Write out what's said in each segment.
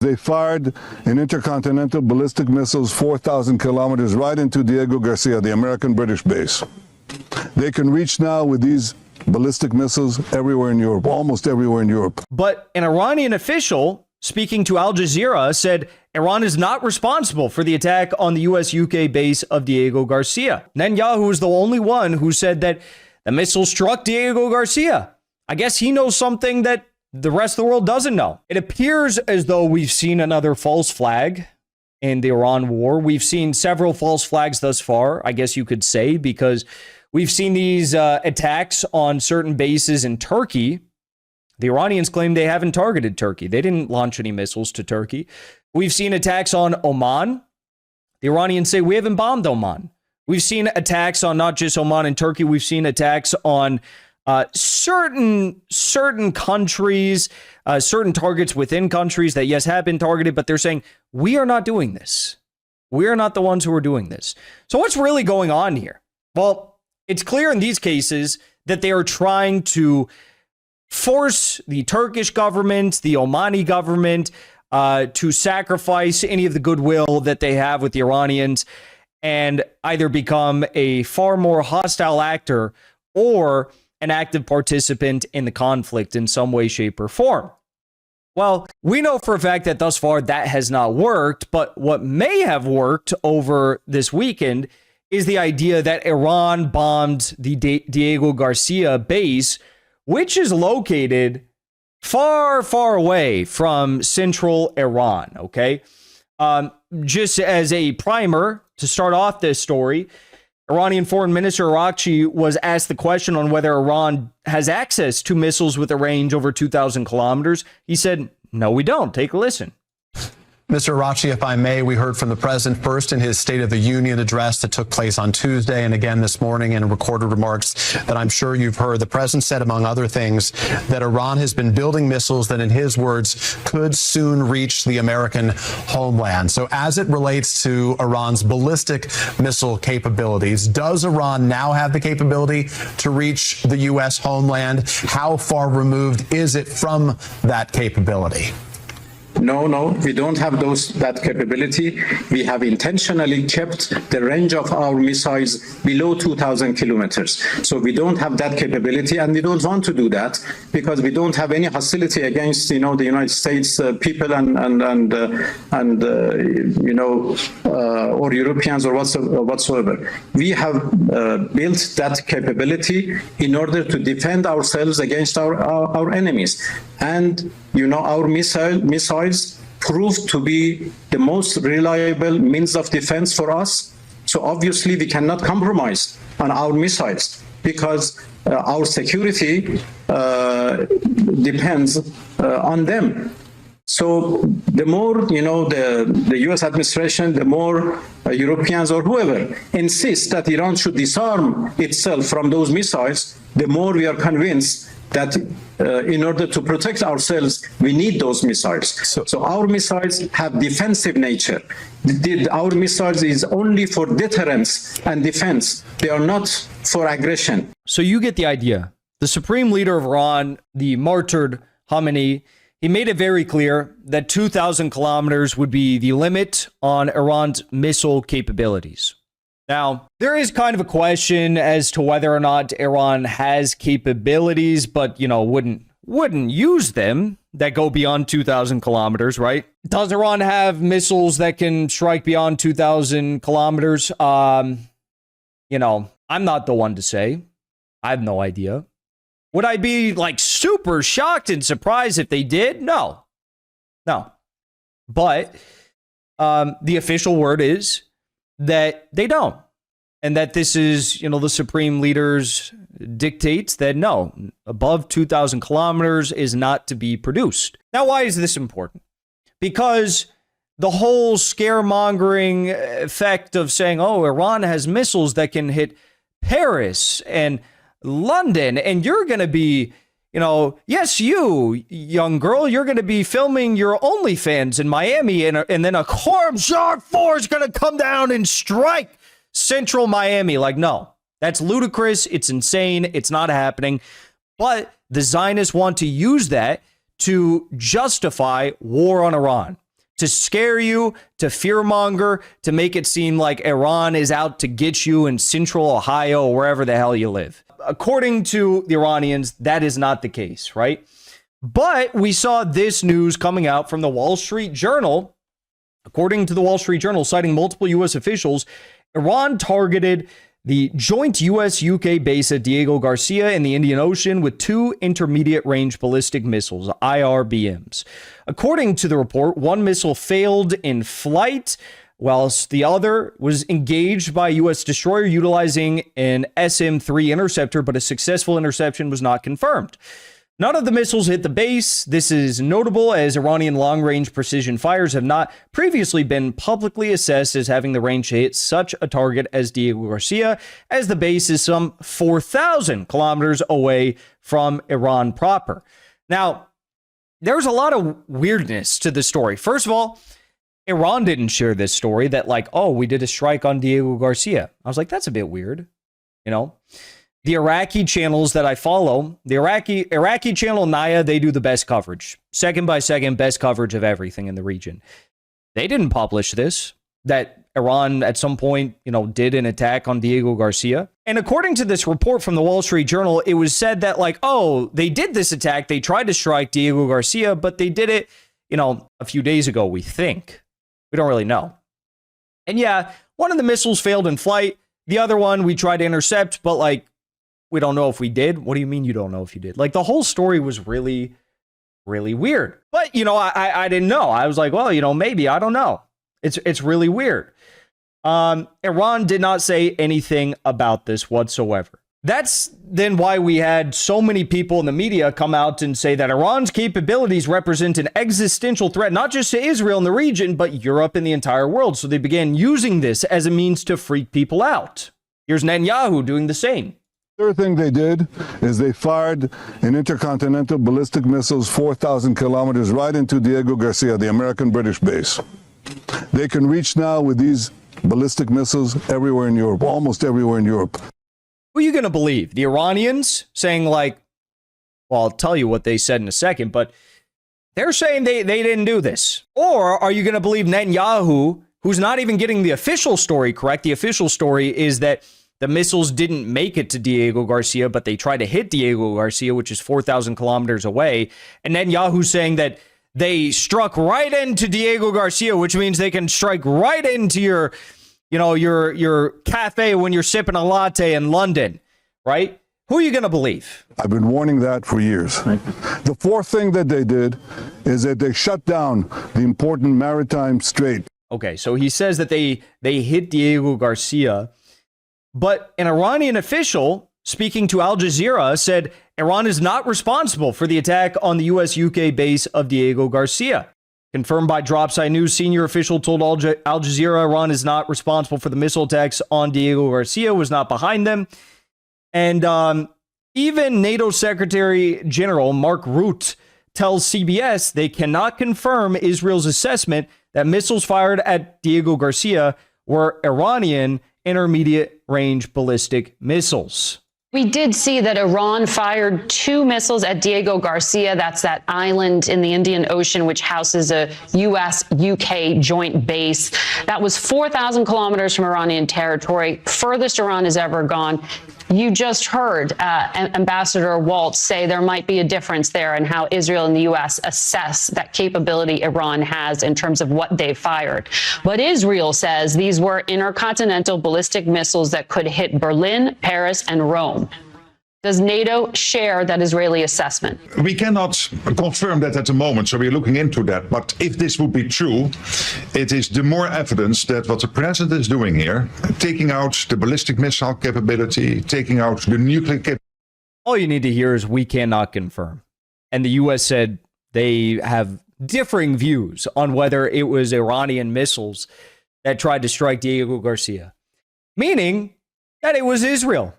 They fired an intercontinental ballistic missiles 4,000 kilometers right into Diego Garcia, the American-British base. They can reach now with these ballistic missiles everywhere in Europe, almost everywhere in Europe. But an Iranian official speaking to Al Jazeera said Iran is not responsible for the attack on the US-UK base of Diego Garcia. Netanyahu is the only one who said that the missile struck Diego Garcia. I guess he knows something that the rest of the world doesn't know. It appears as though we've seen another false flag in the Iran war. We've seen several false flags thus far, I guess you could say, because we've seen these attacks on certain bases in Turkey. The Iranians claim they haven't targeted Turkey. They didn't launch any missiles to Turkey. We've seen attacks on Oman. The Iranians say we haven't bombed Oman. We've seen attacks on not just Oman and Turkey. We've seen attacks on certain countries, certain targets within countries that, yes, have been targeted, but they're saying we are not doing this. We are not the ones who are doing this. So what's really going on here? Well, it's clear in these cases that they are trying to force the Turkish government, the Omani government, to sacrifice any of the goodwill that they have with the Iranians and either become a far more hostile actor or an active participant in the conflict in some way, shape, or form. Well, we know for a fact that thus far that has not worked, but what may have worked over this weekend is the idea that Iran bombed the Diego Garcia base, which is located far, far away from central Iran, okay? Just as a primer to start off this story, Iranian Foreign Minister Araghchi was asked the question on whether Iran has access to missiles with a range over 2,000 kilometers. He said, no, we don't. Take a listen. Mr. Araghchi, if I may, we heard from the president first in his State of the Union address that took place on Tuesday and again this morning in recorded remarks that I'm sure you've heard. The president said, among other things, that Iran has been building missiles that, in his words, could soon reach the American homeland. So as it relates to Iran's ballistic missile capabilities, does Iran now have the capability to reach the U.S. homeland? How far removed is it from that capability? No, we don't have that capability. We have intentionally kept the range of our missiles below 2,000 kilometers. So we don't have that capability, and we don't want to do that because we don't have any hostility against, the United States people or Europeans or whatsoever. We have built that capability in order to defend ourselves against our enemies. And our missiles proved to be the most reliable means of defense for us. So obviously we cannot compromise on our missiles because our security depends on them. So the more, the U.S. administration, the more Europeans or whoever insists that Iran should disarm itself from those missiles, the more we are convinced that in order to protect ourselves, we need those missiles. So our missiles have defensive nature. Our missiles is only for deterrence and defense. They are not for aggression. So you get the idea. The supreme leader of Iran, the martyred Khamenei, he made it very clear that 2,000 kilometers would be the limit on Iran's missile capabilities. Now, there is kind of a question as to whether or not Iran has capabilities, but, wouldn't use them that go beyond 2,000 kilometers, right? Does Iran have missiles that can strike beyond 2,000 kilometers? I'm not the one to say. I have no idea. Would I be super shocked and surprised if they did? No. But the official word is that they don't. And that this is, the supreme leaders dictates that no, above 2,000 kilometers is not to be produced. Now, why is this important? Because the whole scaremongering effect of saying, Iran has missiles that can hit Paris and London, and you're going to be, yes, you, young girl, you're going to be filming your OnlyFans in Miami, and then a Shark 4 is going to come down and strike central Miami. No, that's ludicrous. It's insane. It's not happening. But the Zionists want to use that to justify war on Iran. to scare you, to fearmonger, to make it seem like Iran is out to get you in central Ohio or wherever the hell you live. According to the Iranians, that is not the case, right? But we saw this news coming out from the Wall Street Journal. According to the Wall Street Journal, citing multiple U.S. officials, Iran targeted the joint U.S.-UK base at Diego Garcia in the Indian Ocean with 2 intermediate-range ballistic missiles, IRBMs. According to the report, one missile failed in flight, whilst the other was engaged by a U.S. destroyer utilizing an SM-3 interceptor, but a successful interception was not confirmed. None of the missiles hit the base. This is notable as Iranian long-range precision fires have not previously been publicly assessed as having the range to hit such a target as Diego Garcia, as the base is some 4,000 kilometers away from Iran proper. Now, there's a lot of weirdness to the story. First of all, Iran didn't share this story that like, oh, we did a strike on Diego Garcia. I was like, that's a bit weird, you know? The Iraqi channels that I follow, the Iraqi channel Naya, they do the best coverage. Second by second, best coverage of everything in the region. They didn't publish this, that Iran at some point, you know, did an attack on Diego Garcia. And according to this report from the Wall Street Journal, it was said that like, oh, they did this attack. They tried to strike Diego Garcia, but they did it, you know, a few days ago, we think. We don't really know. And yeah, one of the missiles failed in flight. The other one we tried to intercept, but like, we don't know if we did. What do you mean you don't know if you did? Like the whole story was really, really weird. But, you know, I didn't know. I was like, well, you know, maybe, I don't know. It's really weird. Iran did not say anything about this whatsoever. That's then why we had so many people in the media come out and say that Iran's capabilities represent an existential threat, not just to Israel in the region, but Europe and the entire world. So they began using this as a means to freak people out. Here's Netanyahu doing the same. Third thing they did is they fired an intercontinental ballistic missiles 4,000 kilometers right into Diego Garcia, the American-British base. They can reach now with these ballistic missiles everywhere in Europe, almost everywhere in Europe. Who are you going to believe? The Iranians saying like, well, I'll tell you what they said in a second, but they're saying they didn't do this. Or are you going to believe Netanyahu, who's not even getting the official story correct? The official story is that the missiles didn't make it to Diego Garcia, but they tried to hit Diego Garcia, which is 4,000 kilometers away. And Netanyahu saying that they struck right into Diego Garcia, which means they can strike right into your, you know, your cafe when you're sipping a latte in London, right? Who are you going to believe? I've been warning that for years. The fourth thing that they did is that they shut down the important maritime strait. Okay, so he says that they hit Diego Garcia. But an Iranian official speaking to Al Jazeera said Iran is not responsible for the attack on the U.S.-UK base of Diego Garcia. Confirmed by Dropside News, senior official told Al Jazeera Iran is not responsible for the missile attacks on Diego Garcia, was not behind them. And even NATO Secretary General Mark Rutte tells CBS they cannot confirm Israel's assessment that missiles fired at Diego Garcia were Iranian intermediate-range ballistic missiles. We did see that Iran fired 2 missiles at Diego Garcia. That's that island in the Indian Ocean, which houses a U.S.-UK joint base. That was 4,000 kilometers from Iranian territory, furthest Iran has ever gone. You just heard Ambassador Waltz say there might be a difference there in how Israel and the U.S. assess that capability Iran has in terms of what they fired. But Israel says these were intercontinental ballistic missiles that could hit Berlin, Paris, and Rome. Does NATO share that Israeli assessment? We cannot confirm that at the moment, so we're looking into that. But if this would be true, it is the more evidence that what the president is doing here, taking out the ballistic missile capability, taking out the nuclear capability. All you need to hear is we cannot confirm. And the U.S. said they have differing views on whether it was Iranian missiles that tried to strike Diego Garcia, meaning that it was Israel.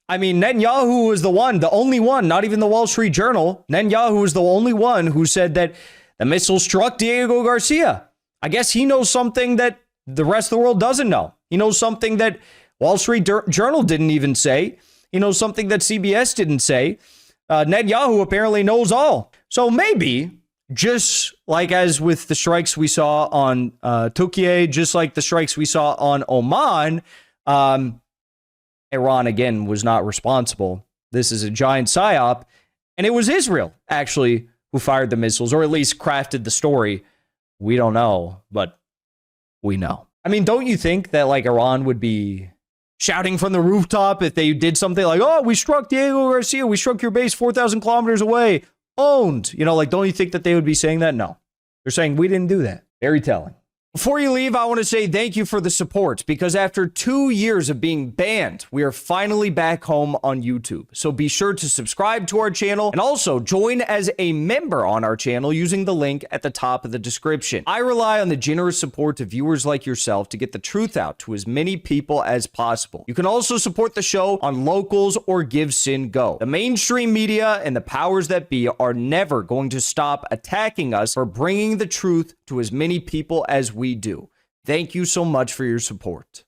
I mean, Netanyahu was the only one, not even the Wall Street Journal. Netanyahu was the only one who said that the missile struck Diego Garcia. I guess he knows something that the rest of the world doesn't know. He knows something that Wall Street Journal didn't even say. He knows something that CBS didn't say. Netanyahu apparently knows all. So maybe, just like as with the strikes we saw on Turkey, just like the strikes we saw on Oman, Iran, again, was not responsible. This is a giant psyop. And it was Israel, actually, who fired the missiles, or at least crafted the story. We don't know, but we know. I mean, don't you think that, like, Iran would be shouting from the rooftop if they did something like, oh, we struck Diego Garcia, we struck your base 4,000 kilometers away, owned. You know, like, don't you think that they would be saying that? No. They're saying we didn't do that. Very telling. Before you leave, I want to say thank you for the support, because after 2 years of being banned, we are finally back home on YouTube. So be sure to subscribe to our channel and also join as a member on our channel using the link at the top of the description. I rely on the generous support of viewers like yourself to get the truth out to as many people as possible. You can also support the show on Locals or Give Sin Go. The mainstream media and the powers that be are never going to stop attacking us for bringing the truth to as many people as we do. Thank you so much for your support.